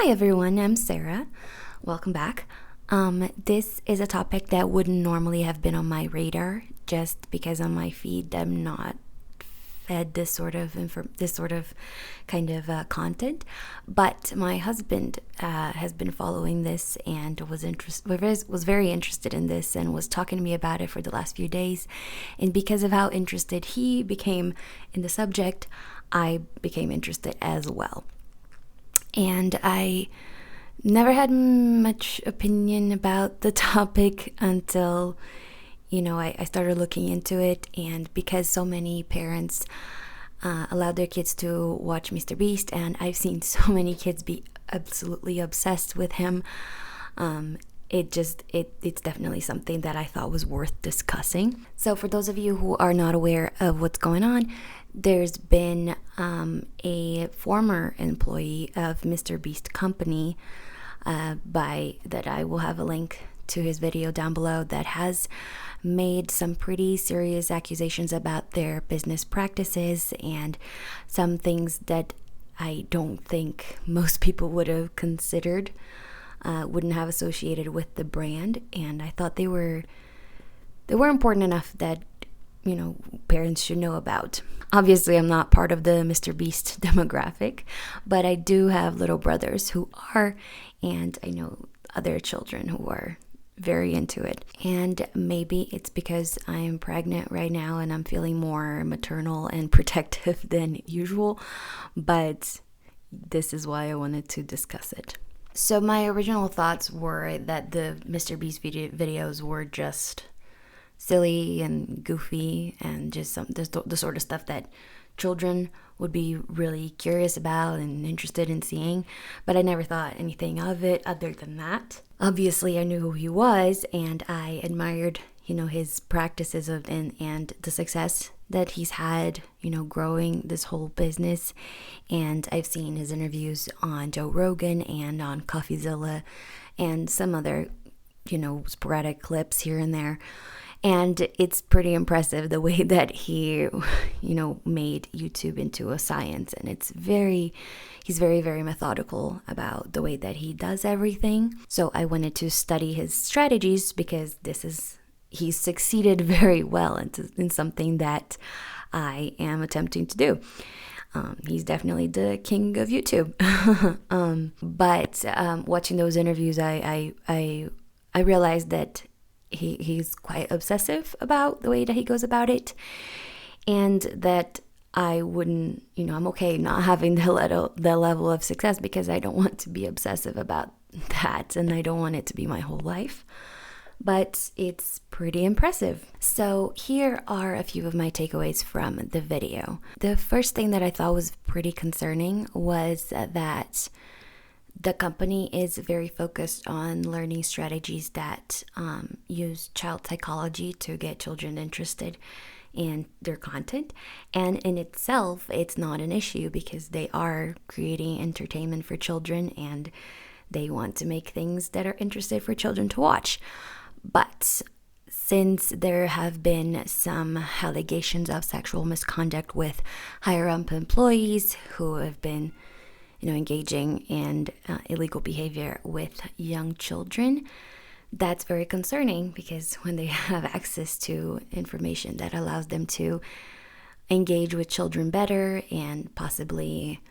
Hi everyone, I'm Sarah. Welcome back. This is a topic that wouldn't normally have been on my radar just because on my feed I'm not fed this sort of kind of content. But my husband has been following this and was very interested in this and was talking to me about it for the last few days. And because of how interested he became in the subject, I became interested as well. And I never had much opinion about the topic until, I started looking into it. And because so many parents allowed their kids to watch MrBeast, and I've seen so many kids be absolutely obsessed with him, it's definitely something that I thought was worth discussing. So for those of you who are not aware of what's going on, there's been a former employee of MrBeast company that I will have a link to his video down below, that has made some pretty serious accusations about their business practices and some things that I don't think most people would have considered, wouldn't have associated with the brand. And I thought they were important enough that parents should know about. Obviously, I'm not part of the MrBeast demographic, but I do have little brothers who are, and I know other children who are very into it. And maybe it's because I am pregnant right now and I'm feeling more maternal and protective than usual, but this is why I wanted to discuss it. So my original thoughts were that the MrBeast videos were just silly and goofy and just the sort of stuff that children would be really curious about and interested in seeing, but I never thought anything of it other than that. Obviously, I knew who he was, and I admired, his practices and the success that he's had, growing this whole business. And I've seen his interviews on Joe Rogan and on CoffeeZilla and some other, sporadic clips here and there. And it's pretty impressive the way that he, made YouTube into a science. And he's very, very methodical about the way that he does everything. So I wanted to study his strategies because he's succeeded very well in something that I am attempting to do. He's definitely the king of YouTube. But watching those interviews, I realized that he's quite obsessive about the way that he goes about it, and that I wouldn't, I'm okay not having the level of success because I don't want to be obsessive about that, and I don't want it to be my whole life. But it's pretty impressive. So here are a few of my takeaways from the video. The first thing that I thought was pretty concerning was that the company is very focused on learning strategies that use child psychology to get children interested in their content. And in itself, it's not an issue because they are creating entertainment for children and they want to make things that are interesting for children to watch. But since there have been some allegations of sexual misconduct with higher-up employees who have been engaging in illegal behavior with young children, that's very concerning because when they have access to information that allows them to engage with children better and possibly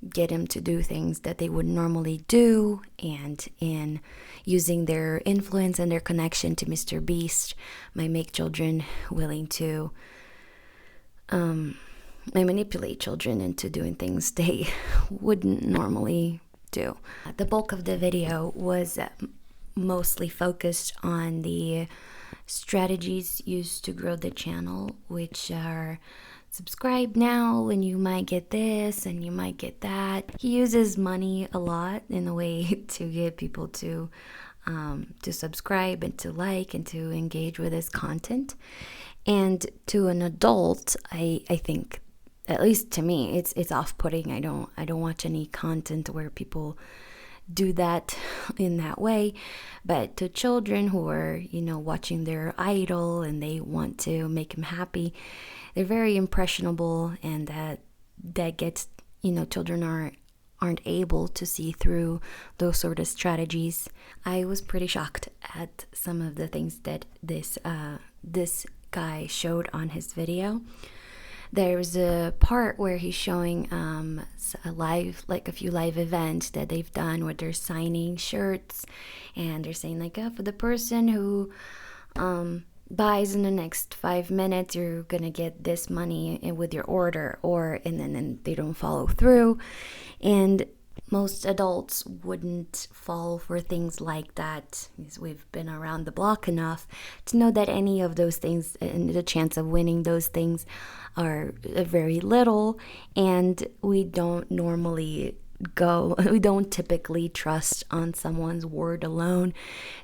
get them to do things that they would normally do, and in using their influence and their connection to MrBeast might make children willing to manipulate children into doing things they wouldn't normally do. The bulk of the video was mostly focused on the strategies used to grow the channel, which are subscribe now and you might get this and you might get that. He uses money a lot in a way to get people to subscribe and to like and to engage with his content. And to an adult, I think, at least to me, it's off-putting. I don't watch any content where people do that in that way. But to children who are, watching their idol and they want to make him happy, they're very impressionable, and that gets, children aren't able to see through those sort of strategies. I was pretty shocked at some of the things that this guy showed on his video. There's a part where he's showing a few live events that they've done where they're signing shirts, and they're saying like, for the person who buys in the next 5 minutes, you're gonna get this money with your order, and then they don't follow through. And most adults wouldn't fall for things like that, because we've been around the block enough to know that any of those things and the chance of winning those things are very little, and we don't typically trust on someone's word alone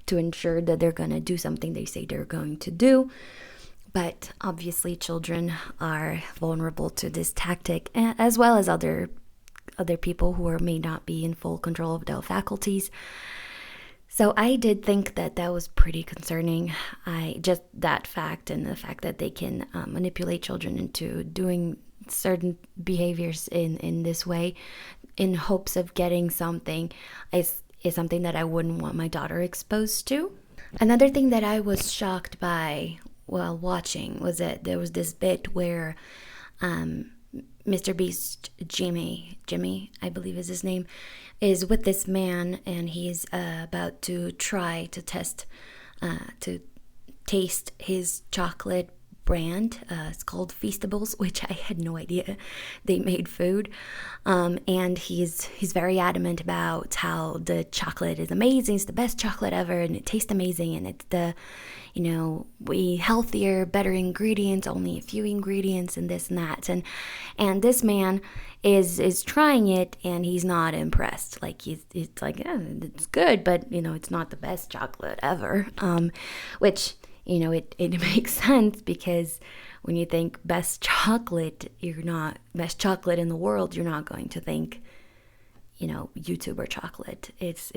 to ensure that they're going to do something they say they're going to do. But obviously children are vulnerable to this tactic, as well as other people who may not be in full control of their faculties. So I did think that was pretty concerning. Just that fact, and the fact that they can manipulate children into doing certain behaviors in this way in hopes of getting something is something that I wouldn't want my daughter exposed to. Another thing that I was shocked by while watching was that there was this bit where MrBeast Jimmy, I believe is his name, is with this man, and he's about to try to taste his chocolate brand. It's called Feastables, which I had no idea they made food. And he's very adamant about how the chocolate is amazing. It's the best chocolate ever, and it tastes amazing, and it's the healthier, better ingredients, only a few ingredients, and this and that. And this man is trying it, and he's not impressed. Like he's like, it's good, but it's not the best chocolate ever. Which it makes sense, because when you think best chocolate, you're not best chocolate in the world. You're not going to think YouTuber chocolate. It's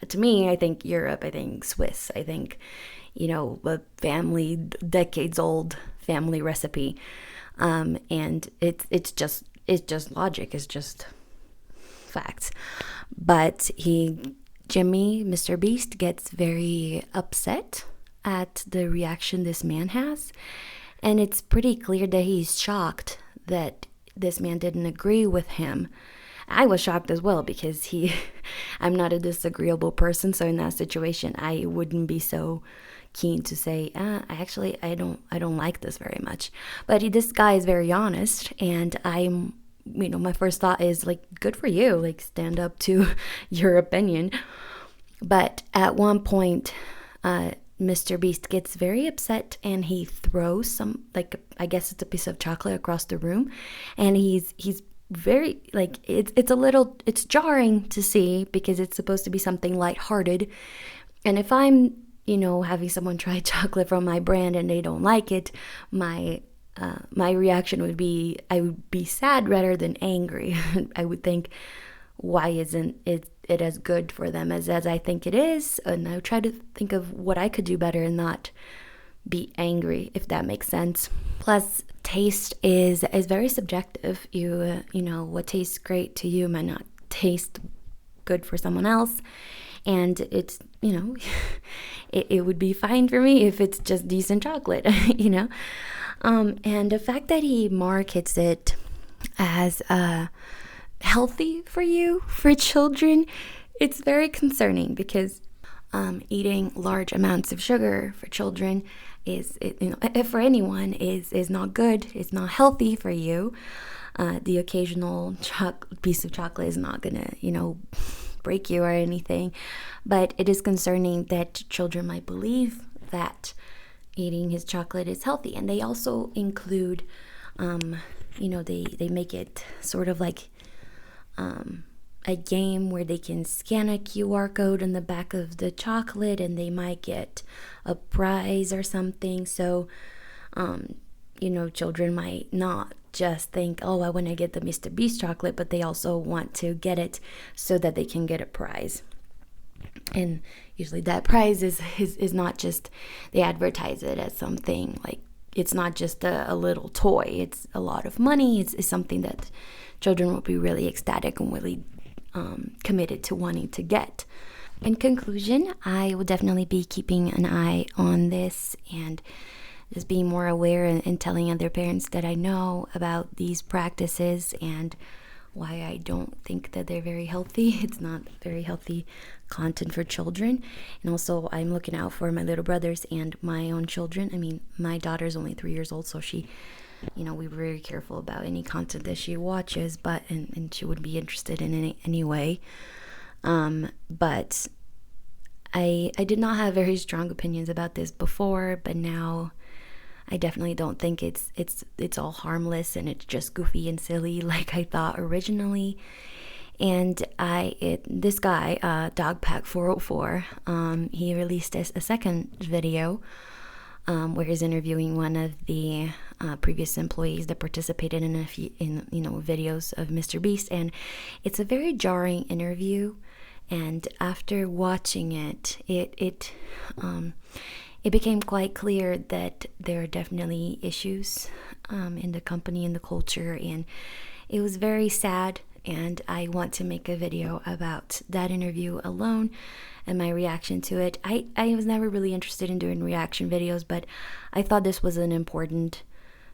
to me, I think Europe, I think Swiss, I think a family, decades old family recipe, and it's just logic, it's just facts. But MrBeast gets very upset at the reaction this man has, and it's pretty clear that he's shocked that this man didn't agree with him. I was shocked as well, because I'm not a disagreeable person, so in that situation I wouldn't be so keen to say, I don't like this very much. But this guy is very honest, and my first thought is like, good for you, like stand up to your opinion. But at one point, MrBeast gets very upset, and he throws some, like, I guess it's a piece of chocolate across the room, and he's very, like, it's jarring to see, because it's supposed to be something lighthearted. And if I'm having someone try chocolate from my brand and they don't like it, my reaction would be, I would be sad rather than angry. I would think, why isn't it as good for them as I think it is? And I would try to think of what I could do better and not be angry, if that makes sense. Plus, taste is very subjective. What tastes great to you might not taste good for someone else. And it's, it would be fine for me if it's just decent chocolate, And the fact that he markets it as healthy for you, for children, it's very concerning, because eating large amounts of sugar for children for anyone is not good. It's not healthy for you. The occasional piece of chocolate is not gonna, break you or anything, but it is concerning that children might believe that eating his chocolate is healthy. And they also include, they make it sort of like a game where they can scan a QR code on the back of the chocolate, and they might get a prize or something. So, children might not just think, I want to get the MrBeast chocolate, but they also want to get it so that they can get a prize. And usually that prize is not just, they advertise it as something like, it's not just a little toy, it's a lot of money. It's something that children will be really ecstatic and really committed to wanting to get. In conclusion, I will definitely be keeping an eye on this and just being more aware and telling other parents that I know about these practices and why I don't think that they're very healthy. It's not very healthy content for children. And also, I'm looking out for my little brothers and my own children. I mean, my daughter's only 3 years old, so she, we were very careful about any content that she watches, but and she would be interested in any way. But I did not have very strong opinions about this before, but now I definitely don't think it's all harmless and it's just goofy and silly like I thought originally. And this guy, Dogpack404, he released a second video where he's interviewing one of the previous employees that participated in videos of MrBeast, and it's a very jarring interview. And after watching it, it became quite clear that there are definitely issues in the company and the culture, and it was very sad. And I want to make a video about that interview alone and my reaction to it. I was never really interested in doing reaction videos, but I thought this was an important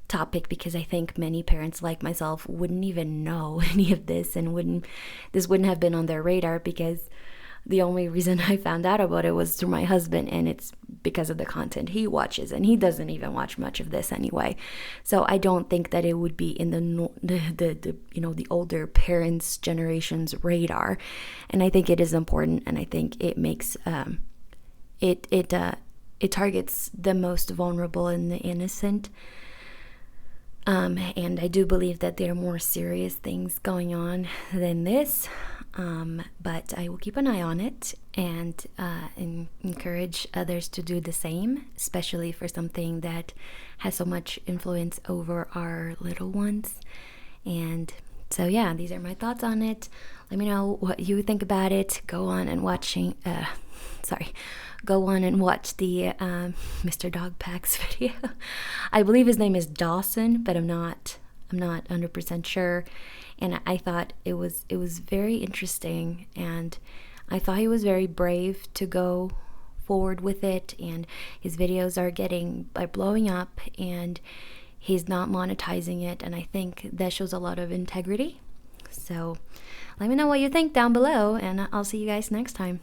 topic because I think many parents like myself wouldn't even know any of this, and this wouldn't have been on their radar, because the only reason I found out about it was through my husband, and it's because of the content he watches, and he doesn't even watch much of this anyway. So I don't think that it would be in the older parents' generation's radar, and I think it is important, and I think it makes it targets the most vulnerable and the innocent. And I do believe that there are more serious things going on than this, but I will keep an eye on it and encourage others to do the same, especially for something that has so much influence over our little ones. And so yeah, these are my thoughts on it. Let me know what you think about it. Go on and watch the Mr. Dogpack's video. I believe his name is Dawson, but I'm not 100% sure. And I thought it was very interesting, and I thought he was very brave to go forward with it, and his videos are blowing up, and he's not monetizing it, and I think that shows a lot of integrity. So let me know what you think down below, and I'll see you guys next time.